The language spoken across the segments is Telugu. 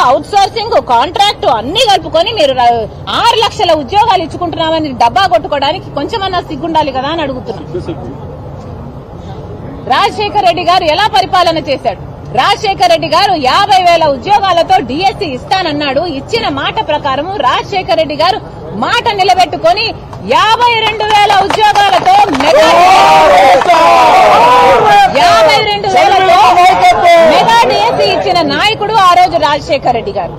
అవుట్ సోర్సింగ్ కాంట్రాక్ట్ అన్ని కలుపుకొని మీరు 6 లక్షల ఉద్యోగాలు ఇచ్చుకుంటున్నామని డబ్బా కొట్టుకోవడానికి కొంచెమన్నా సిగ్గుండాలి కదా అని అడుగుతున్నాం. రాజశేఖర్ రెడ్డి గారు ఎలా పరిపాలన చేశాడు? రాజశేఖర్ రెడ్డి గారు 50,000 ఉద్యోగాలతో డిఎస్సి ఇస్తానన్నాడు. ఇచ్చిన మాట ప్రకారం రాజశేఖర్ రెడ్డి గారు మాట నిలబెట్టుకుని 52,000 ఉద్యోగాలతో 52,000 మెగా డిఎస్సి ఇచ్చిన నాయకుడు ఆ రోజు రాజశేఖర్ రెడ్డి గారు.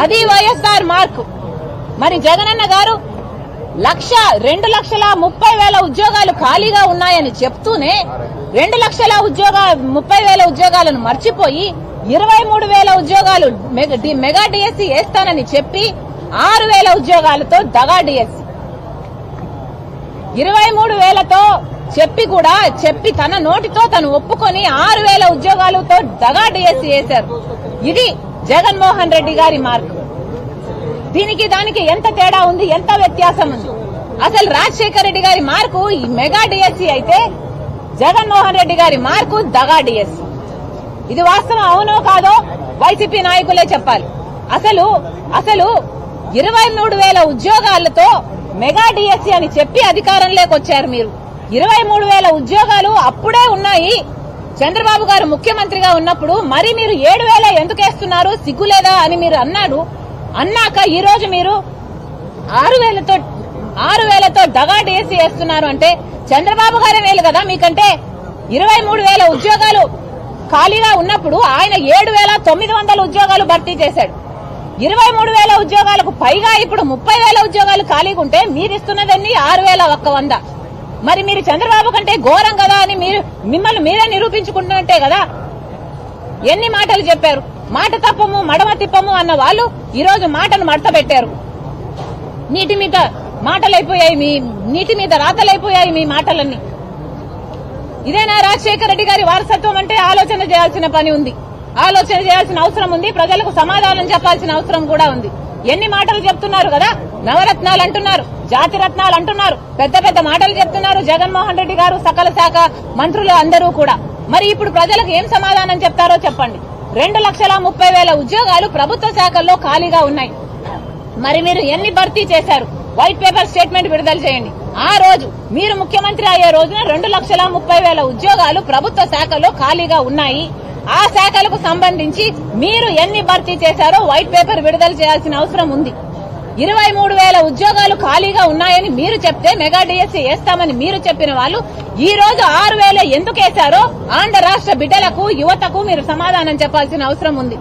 అది వైఎస్ఆర్ మార్కు. మరి జగనన్న గారు 2,30,000 ఉద్యోగాలు ఖాళీగా ఉన్నాయని చెప్తూనే 2,30,000 ఉద్యోగాలను మర్చిపోయి 23,000 ఉద్యోగాలు మెగా డిఎస్సి వేస్తానని చెప్పి 6,000 ఉద్యోగాలతో దగా డిఎస్సి, 23,000తో చెప్పి తన నోటితో తను ఒప్పుకొని 6,000 ఉద్యోగాలతో దగా డిఎస్సి వేశారు. ఇది జగన్మోహన్ రెడ్డి గారి మార్కు. దీనికి దానికి ఎంత తేడా ఉంది, ఎంత వ్యత్యాసం ఉంది? అసలు రాజశేఖర్ రెడ్డి గారి మార్కు ఈ మెగా డిఎస్సి అయితే జగన్మోహన్ రెడ్డి గారి మార్కు దగా డిఎస్సి. ఇది వాస్తవం అవునో కాదో వైసీపీ నాయకులే చెప్పాలి. అసలు 23,000 ఉద్యోగాలతో మెగా డిఎస్సి అని చెప్పి అధికారంలోకి వచ్చారు మీరు. 23,000 ఉద్యోగాలు అప్పుడే ఉన్నాయి చంద్రబాబు గారు ముఖ్యమంత్రిగా ఉన్నప్పుడు. మరి మీరు 7,000 ఎందుకు వేస్తున్నారు, సిగ్గులేదా అని మీరు అన్నాక ఈ రోజు మీరు 6,000తో దగా డిఎస్సి వేస్తున్నారు అంటే చంద్రబాబు గారే మేలు కదా మీకంటే. 23,000 ఉద్యోగాలు ఖాళీగా ఉన్నప్పుడు ఆయన 7,900 ఉద్యోగాలు భర్తీ చేశాడు. 23,000 ఉద్యోగాలకు పైగా ఇప్పుడు 30,000 ఉద్యోగాలు ఖాళీగా ఉంటే మీరిస్తున్నదన్నీ 6,100. మరి మీరు చంద్రబాబు కంటే ఘోరం కదా అని మిమ్మల్ని మీరే నిరూపించుకుంటున్నట్టే కదా. ఎన్ని మాటలు చెప్పారు? మాట తప్పము మడమ తిప్పము అన్న వాళ్ళు ఈ రోజు మాటను మడత పెట్టారు. నీటి మీద రాతలైపోయాయి మీ మాటలన్నీ. ఇదేనా రాజశేఖర రెడ్డి గారి వారసత్వం అంటే? ఆలోచన చేయాల్సిన పని ఉంది, ఆలోచన చేయాల్సిన అవసరం ఉంది, ప్రజలకు సమాధానం చెప్పాల్సిన అవసరం కూడా ఉంది. ఎన్ని మాటలు చెప్తున్నారు కదా, నవరత్నాలు అంటున్నారు, జాతిరత్నాలు అంటున్నారు, పెద్ద పెద్ద మాటలు చెప్తున్నారు జగన్మోహన్ రెడ్డి గారు, సకల శాఖ మంత్రులు అందరూ కూడా. మరి ఇప్పుడు ప్రజలకు ఏం సమాధానం చెప్తారో చెప్పండి. 2,30,000 ఉద్యోగాలు ప్రభుత్వ శాఖల్లో ఖాళీగా ఉన్నాయి. మరి మీరు ఎన్ని భర్తీ చేశారు? వైట్ పేపర్ స్టేట్మెంట్ విడుదల చేయండి. ఆ రోజు మీరు ముఖ్యమంత్రి అయ్యే రోజున 2,30,000 ఉద్యోగాలు ప్రభుత్వ శాఖలో ఖాళీగా ఉన్నాయి. ఆ శాఖలకు సంబంధించి మీరు ఎన్ని భర్తీ చేశారో వైట్ పేపర్ విడుదల చేయాల్సిన అవసరం ఉంది. 23,000 ఉద్యోగాలు ఖాళీగా ఉన్నాయని మీరు చెప్తే మెగా డిఎస్సి వేస్తామని మీరు చెప్పిన వాళ్ళు ఈ రోజు 6,000 ఎందుకు వేశారో ఆంధ్ర రాష్ట్ర బిడ్డలకు, యువతకు మీరు సమాధానం చెప్పాల్సిన అవసరం ఉంది.